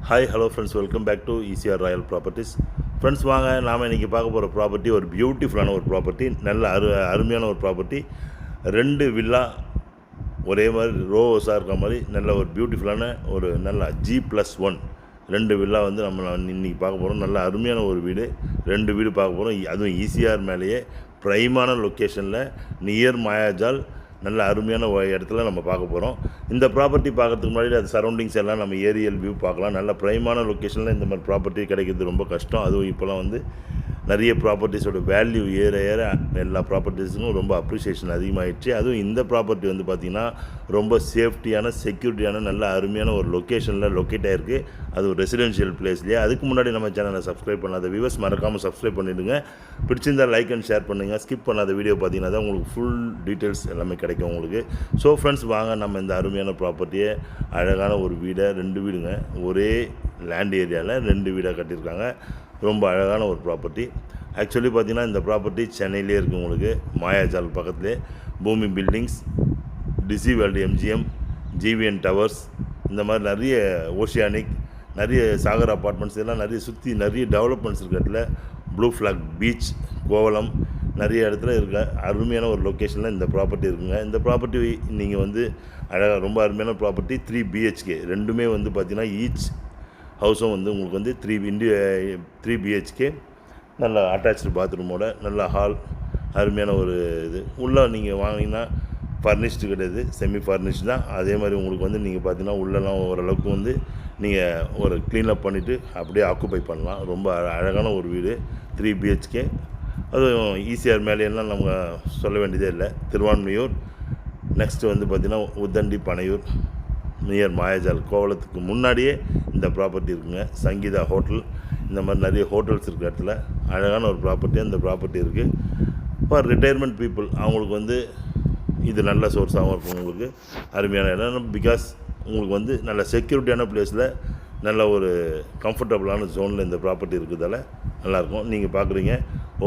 Hi hello friends, welcome back to ECR royal properties. Friends வாங்க, நாம் இன்றைக்கி பார்க்க போகிற ப்ராப்பர்ட்டி ஒரு பியூட்டிஃபுல்லான ஒரு ப்ராப்பர்ட்டி, நல்ல அருமையான ஒரு ப்ராப்பர்ட்டி. 2 வில்லா ஒரே மாதிரி ரோஸாக இருக்கிற மாதிரி நல்ல ஒரு பியூட்டிஃபுல்லான ஒரு நல்ல G+1 2 வில்லா வந்து நம்ம இன்றைக்கி பார்க்க போகிறோம். நல்ல அருமையான ஒரு வீடு, 2 வீடு பார்க்க போகிறோம். அதுவும் ஈசிஆர் மேலேயே ப்ரைமான லொக்கேஷனில் நியர் மாயாஜால் நல்ல அருமையான இடத்துல நம்ம பார்க்க போகிறோம். இந்த ப்ராப்பர்ட்டி பார்க்குறதுக்கு முன்னாடி அது சரௌண்டிங்ஸ் எல்லாம் நம்ம ஏரியல் வியூ பார்க்கலாம். நல்ல ப்ரைமான லொக்கேஷனில் இந்த மாதிரி ப்ராப்பர்ட்டி கிடைக்கிறது ரொம்ப கஷ்டம். அதுவும் இப்போலாம் வந்து நிறைய ப்ராப்பர்ட்டிஸோட வேல்யூ ஏற எல்லா ப்ராப்பர்ட்டிஸுக்கும் ரொம்ப அப்ரிசியேஷன் அதிகமாகிடுச்சு. அதுவும் இந்த ப்ராப்பர்ட்டி வந்து பார்த்திங்கன்னா ரொம்ப சேஃப்டியான செக்யூரிட்டியான நல்ல அருமையான ஒரு லொக்கேஷனில் லொக்கேட் ஆகிருக்கு. அது ஒரு ரெசிடென்ஷியல் பிளேஸ்லேயே. அதுக்கு முன்னாடி நம்ம சேனலை சப்ஸ்கிரைப் பண்ணாத வியூவர்ஸ் மறக்காமல் சப்ஸ்கிரைப் பண்ணிவிடுங்க. பிடிச்சிருந்தால் லைக் அண்ட் ஷேர் பண்ணுங்கள். ஸ்கிப் பண்ணாத வீடியோ பார்த்தீங்கன்னா தான் உங்களுக்கு ஃபுல் டீட்டெயில்ஸ் எல்லாமே கிடைக்கும் உங்களுக்கு. ஸோ ஃப்ரெண்ட்ஸ் வாங்க, நம்ம இந்த அருமையான ப்ராப்பர்ட்டியை அழகான ஒரு வீடை 2 வீடுங்க ஒரே லேண்ட் ஏரியாவில் 2 வீடாக கட்டியிருக்காங்க. ரொம்ப அழகான ஒரு ப்ராப்பர்ட்டி. ஆக்சுவலி பார்த்திங்கன்னா இந்த ப்ராப்பர்ட்டி சென்னையிலே இருக்குது உங்களுக்கு, மாயாஜால் பக்கத்துலேயே. Bhoomi buildings, DC world MGM, GVN towers, இந்த மாதிரி நிறைய ஓஷியானிக், நிறைய சாகர் அப்பார்ட்மெண்ட்ஸ் எல்லாம் நிறைய சுற்றி நிறைய டெவலப்மெண்ட்ஸ் இருக்கிற இடத்துல ப்ளூ ஃப்ளாக் பீச், கோவளம் நிறைய இடத்துல இருக்க அருமையான ஒரு லொக்கேஷனில் இந்த ப்ராப்பர்ட்டி இருக்குங்க. இந்த ப்ராப்பர்ட்டி நீங்கள் வந்து அழகாக ரொம்ப அருமையான ப்ராப்பர்ட்டி. 3 BHK ரெண்டுமே வந்து பார்த்திங்கன்னா ஈச் ஹவுஸும் வந்து உங்களுக்கு வந்து 3 BHK நல்ல அட்டாச்சு பாத்ரூமோட நல்ல ஹால், அருமையான ஒரு இது. உள்ளே நீங்கள் வாங்கினீங்கன்னா ஃபர்னிஷ்டு கிடையாது, செமி ஃபர்னிஷ்டு தான். அதே மாதிரி உங்களுக்கு வந்து நீங்கள் பார்த்தீங்கன்னா உள்ளெல்லாம் ஓரளவுக்கு வந்து நீங்கள் ஒரு க்ளீனப் பண்ணிவிட்டு அப்படியே ஆக்குப்பை பண்ணலாம். ரொம்ப அழகான ஒரு வீடு 3 BHK. அதுவும் ஈசிஆர் மேலேயெல்லாம் நம்ம சொல்ல வேண்டியதே இல்லை. திருவான்மியூர், நெக்ஸ்ட்டு வந்து பார்த்திங்கன்னா உத்தண்டி, பனையூர், நியர் மாயாஜால் கோவளத்துக்கு முன்னாடியே இந்த ப்ராப்பர்ட்டி இருக்குங்க. சங்கீதா ஹோட்டல், இந்த மாதிரி நிறைய ஹோட்டல்ஸ் இருக்கிற இடத்துல அழகான ஒரு ப்ராப்பர்ட்டியாக இந்த ப்ராப்பர்ட்டி இருக்குது. ஃபார் ரிட்டையர்மெண்ட் பீப்புள் அவங்களுக்கு வந்து இது நல்ல சோர்ஸாகவும் இருக்கும் உங்களுக்கு. அருமையான இடம். பிகாஸ் உங்களுக்கு வந்து நல்ல செக்யூரிட்டியான பிளேஸில் நல்ல ஒரு கம்ஃபர்டபுளான ஜோனில் இந்த ப்ராப்பர்ட்டி இருக்கிறதால நல்லாயிருக்கும். நீங்கள் பார்க்குறீங்க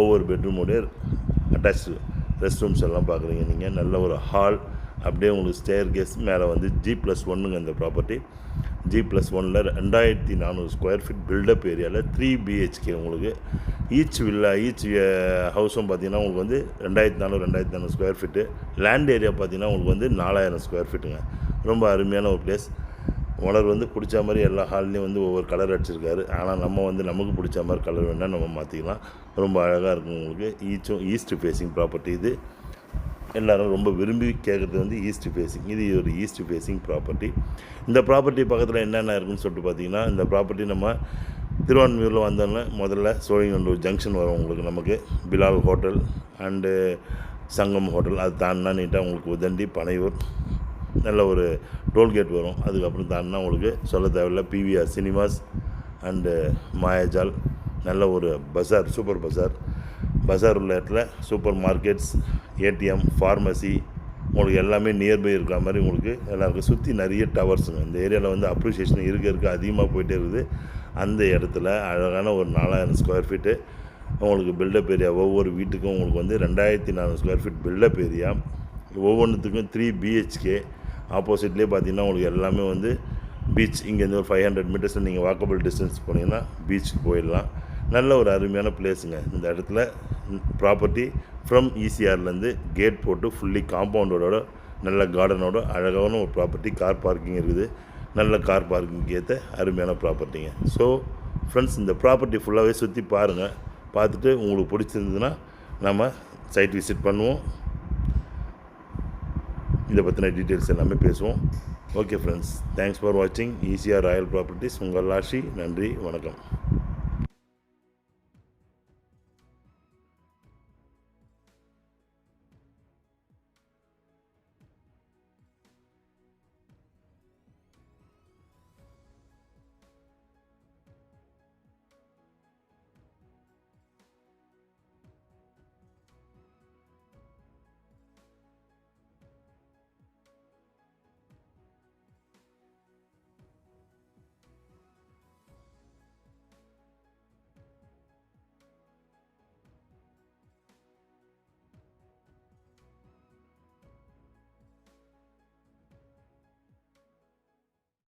ஒவ்வொரு பெட்ரூமோடைய அட்டாச்சு ரெஸ்ட் ரூம்ஸ் எல்லாம் பார்க்குறீங்க நீங்கள். நல்ல ஒரு ஹால், அப்படியே உங்களுக்கு ஸ்டேர் கேஸ் மேலே வந்து G+1ங்க இந்த ப்ராப்பர்ட்டி. G+1ல் 2400 ஸ்கொயர் ஃபீட் பில்டப் ஏரியாவில் 3 BHK உங்களுக்கு. ஈச் வில்லா ஈச் ஹவுஸும் பார்த்திங்கன்னா உங்களுக்கு வந்து 2400 ஸ்கொயர் ஃபீட்டு. லேண்ட் ஏரியா பார்த்திங்கன்னா உங்களுக்கு வந்து 4000 ஸ்கொயர் ஃபீட்டுங்க. ரொம்ப அருமையான ஒரு பிளேஸ். ஓனர் வந்து பிடிச்ச மாதிரி எல்லா ஹால்லையும் வந்து ஒவ்வொரு கலர் அடிச்சிருக்காரு. ஆனால் நம்ம வந்து நமக்கு பிடிச்ச மாதிரி கலர் வேணால் நம்ம மாற்றிக்கலாம். ரொம்ப அழகாக இருக்கும் உங்களுக்கு. ஈஸ்ட் ஃபேஸிங் ப்ராப்பர்ட்டி இது. எல்லோரும் ரொம்ப விரும்பி கேட்குறது வந்து ஈஸ்ட் ஃபேஸிங். இது ஒரு ஈஸ்ட் ஃபேஸிங் ப்ராப்பர்ட்டி. இந்த ப்ராப்பர்ட்டி பக்கத்தில் என்னென்ன இருக்குதுன்னு சொல்லிட்டு பார்த்திங்கன்னா, இந்த ப்ராப்பர்ட்டி நம்ம திருவான்மியூரில் வந்தோன்னே முதல்ல சோழிங்கநல்லூர் ஜங்ஷன் வரும் உங்களுக்கு. நமக்கு பிலால் ஹோட்டல் அண்டு சங்கம் ஹோட்டல், அது தாண்டினா நீட்டாக உங்களுக்கு உதண்டி, பனையூர் நல்ல ஒரு டோல்கேட் வரும். அதுக்கப்புறம் தாண்டினா உங்களுக்கு சொல்ல தேவையில்லை PVR சினிமாஸ் அண்டு மாயாஜால், நல்ல ஒரு பஸார், சூப்பர் பஸார் உள்ள இடத்துல சூப்பர் மார்க்கெட்ஸ், ATM, ஃபார்மசி உங்களுக்கு எல்லாமே நியர்பை இருக்கிற மாதிரி உங்களுக்கு எல்லாருக்கும். சுற்றி நிறைய டவர்ஸுங்க. இந்த ஏரியாவில் வந்து அப்ரிசியேஷன் இருக்க அதிகமாக போயிட்டே இருக்குது. அந்த இடத்துல அழகான ஒரு 4000 ஸ்கொயர் ஃபீட்டு உங்களுக்கு பில்டப் ஏரியா. ஒவ்வொரு வீட்டுக்கும் உங்களுக்கு வந்து 2400 ஸ்கொயர் ஃபீட் பில்டப் ஏரியா. ஒவ்வொன்றுத்துக்கும் 3 BHK. ஆப்போசிட்லேயே பார்த்திங்கன்னா உங்களுக்கு எல்லாமே வந்து பீச். இங்கேருந்து ஒரு 500 மீட்டர்ஸில் நீங்கள் வாக்கபிள் டிஸ்டன்ஸ் போனீங்கன்னா பீச்சுக்கு போயிடலாம். நல்ல ஒரு அருமையான பிளேஸுங்க இந்த இடத்துல. ப்ராப்பர்ட்டி ஃப்ரம் ஈசிஆர்லேருந்து கேட் போட்டு ஃபுல்லி காம்பவுண்டோட நல்ல கார்டனோட அழகான ஒரு ப்ராப்பர்ட்டி. கார் பார்க்கிங் இருக்குது. நல்ல கார் பார்க்கிங் ஏற்ற அருமையான ப்ராப்பர்ட்டிங்க. ஸோ ஃப்ரெண்ட்ஸ், இந்த ப்ராப்பர்ட்டி ஃபுல்லாகவே சுற்றி பாருங்கள். பார்த்துட்டு உங்களுக்கு பிடிச்சிருந்ததுன்னா நம்ம சைட் விசிட் பண்ணுவோம். இதை பற்றின டீட்டெயில்ஸ் எல்லாமே பேசுவோம். ஓகே ஃப்ரெண்ட்ஸ், தேங்க்ஸ் ஃபார் வாட்சிங் ஈசிஆர் ராயல் ப்ராப்பர்ட்டிஸ். உங்கள் லாஷி. நன்றி, வணக்கம்.